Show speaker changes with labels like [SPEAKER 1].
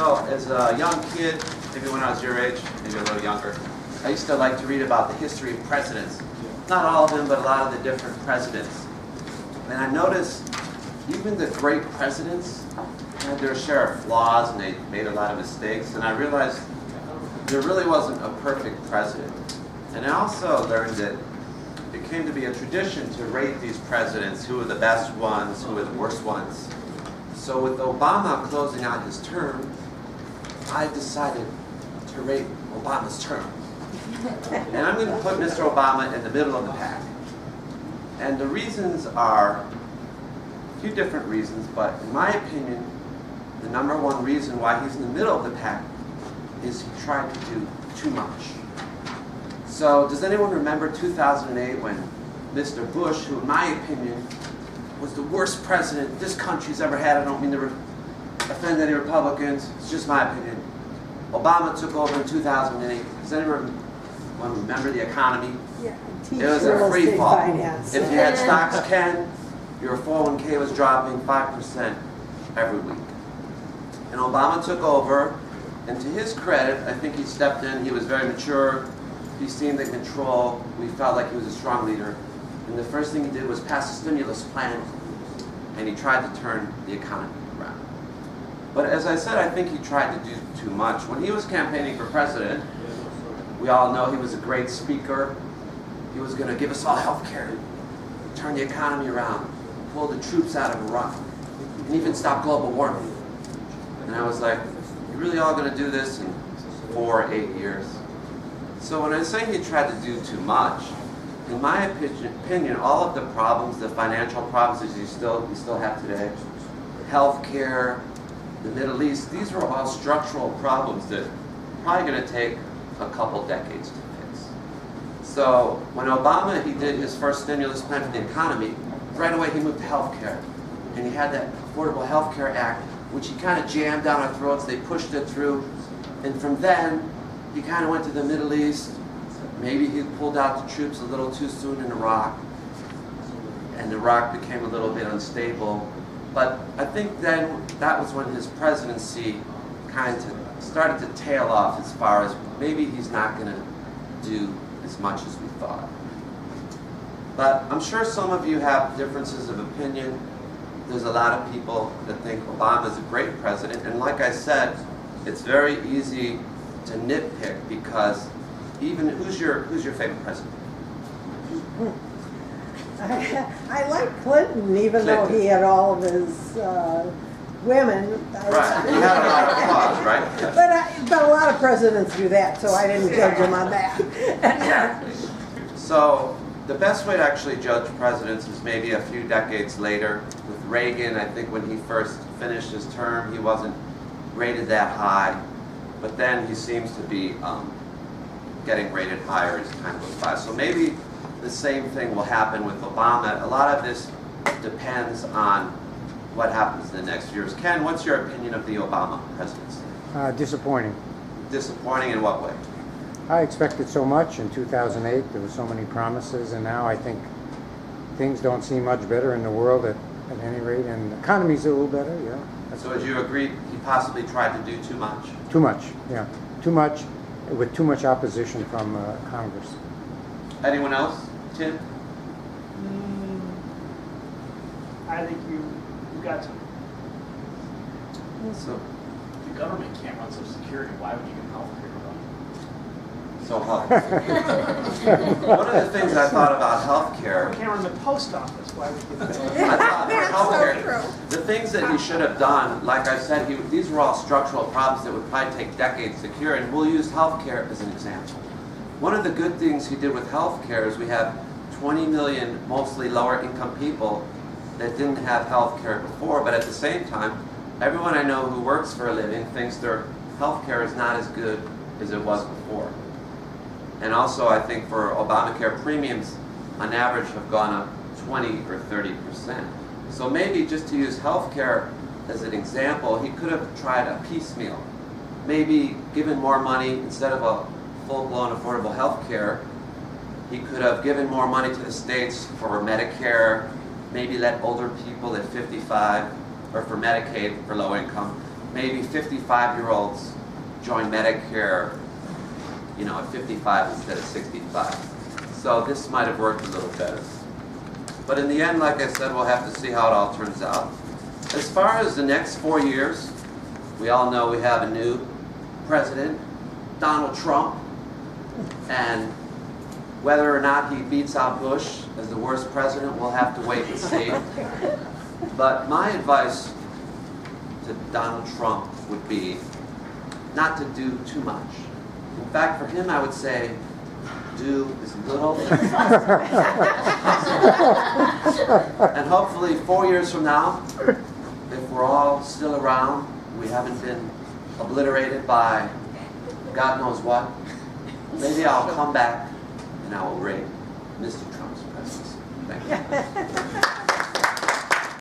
[SPEAKER 1] So as a young kid, maybe when I was your age, maybe a little younger, I used to like to read about the history of presidents. Not all of them, but a lot of the different presidents. And I noticed even the great presidents had their share of flaws and they made a lot of mistakes. And I realized there really wasn't a perfect president. And I also learned that it came to be a tradition to rate these presidents, who were the best ones, who were the worst ones. So with Obama closing out his term, I decided to rate Obama's term. And I'm going to put Mr. Obama in the middle of the pack. And the reasons are a few different reasons, but in my opinion, the number one reason why he's in the middle of the pack is he tried to do too much. So does anyone remember 2008 when Mr. Bush, who in my opinion was the worst president this country's ever had, I don't mean to offend any Republicans, it's just my opinion. Obama took over in 2008. Does anyone remember the economy?
[SPEAKER 2] Yeah,
[SPEAKER 1] it was a free fall.
[SPEAKER 2] Finance.
[SPEAKER 1] If you had stocks, Ken, your 401k was dropping 5% every week. And Obama took over, and to his credit, I think he stepped in, he was very mature, he seemed in control, we felt like he was a strong leader. And the first thing he did was pass a stimulus plan, and he tried to turn the economy around. But as I said, I think he tried to do too much. When he was campaigning for president, we all know he was a great speaker. He was going to give us all health care, turn the economy around, pull the troops out of Iraq, and even stop global warming. And I was like, you really all going to do this in 4 or 8 years? So when I say he tried to do too much, in my opinion, all of the problems, the financial problems that we still have today, healthcare, the Middle East, these were all structural problems that are probably going to take a couple decades to fix. So when Obama, he did his first stimulus plan for the economy, right away he moved to healthcare. And he had that Affordable Health Care Act, which he kind of jammed down our throats. They pushed it through. And from then, he kind of went to the Middle East. Maybe he pulled out the troops a little too soon in Iraq, and Iraq became a little bit unstable. But I think then that was when his presidency kind of started to tail off as far as maybe he's not going to do as much as we thought. But I'm sure some of you have differences of opinion. There's a lot of people that think Obama is a great president, and like I said, it's very easy to nitpick because even who's your favorite president?
[SPEAKER 2] I like Clinton, even though he had all of his women.
[SPEAKER 1] Right, he had a lot of flaws, right?
[SPEAKER 2] But a lot of presidents do that, so I didn't judge him on that.
[SPEAKER 1] Exactly. So the best way to actually judge presidents is maybe a few decades later. With Reagan, I think when he first finished his term, he wasn't rated that high. But then he seems to be getting rated higher as time goes by. So maybe the same thing will happen with Obama. A lot of this depends on what happens in the next years. Ken, what's your opinion of the Obama presidency?
[SPEAKER 3] Disappointing.
[SPEAKER 1] Disappointing in what way?
[SPEAKER 3] I expected so much in 2008. There were so many promises, and now I think things don't seem much better in the world at any rate, and the economy's a little better, yeah.
[SPEAKER 1] So would you agree he possibly tried to do too much?
[SPEAKER 3] Too much, yeah. Too much, with too much opposition from Congress.
[SPEAKER 1] Anyone else? Tim?
[SPEAKER 4] I think you got to.
[SPEAKER 1] So,
[SPEAKER 5] The government can't run Social Security. Why would you get health care from?
[SPEAKER 1] so health. One of the things I thought about healthcare,
[SPEAKER 4] You can't run the post office. Why would you get
[SPEAKER 1] I thought for
[SPEAKER 2] That's so
[SPEAKER 1] healthcare, the things that he should have done, like I said, these were all structural problems that would probably take decades to cure, and we'll use healthcare as an example. One of the good things he did with healthcare is we have 20 million mostly lower income people that didn't have healthcare before, but at the same time, everyone I know who works for a living thinks their healthcare is not as good as it was before. And also, I think for Obamacare, premiums on average have gone up 20 or 30%. So maybe just to use healthcare as an example, he could have tried a piecemeal. Maybe given more money instead of a full-blown affordable healthcare. He could have given more money to the states for Medicare, maybe let older people at 55, or for Medicaid for low income, maybe 55-year-olds join Medicare, you know, at 55 instead of 65. So this might have worked a little better. But in the end, like I said, we'll have to see how it all turns out. As far as the next 4 years, we all know we have a new president, Donald Trump, and whether or not he beats out Bush as the worst president, we'll have to wait and see. But my advice to Donald Trump would be not to do too much. In fact, for him, I would say, do as little as possible. And hopefully 4 years from now, if we're all still around, we haven't been obliterated by God knows what, maybe I'll come back and I will rate Mr. Trump's presidency. Thank you.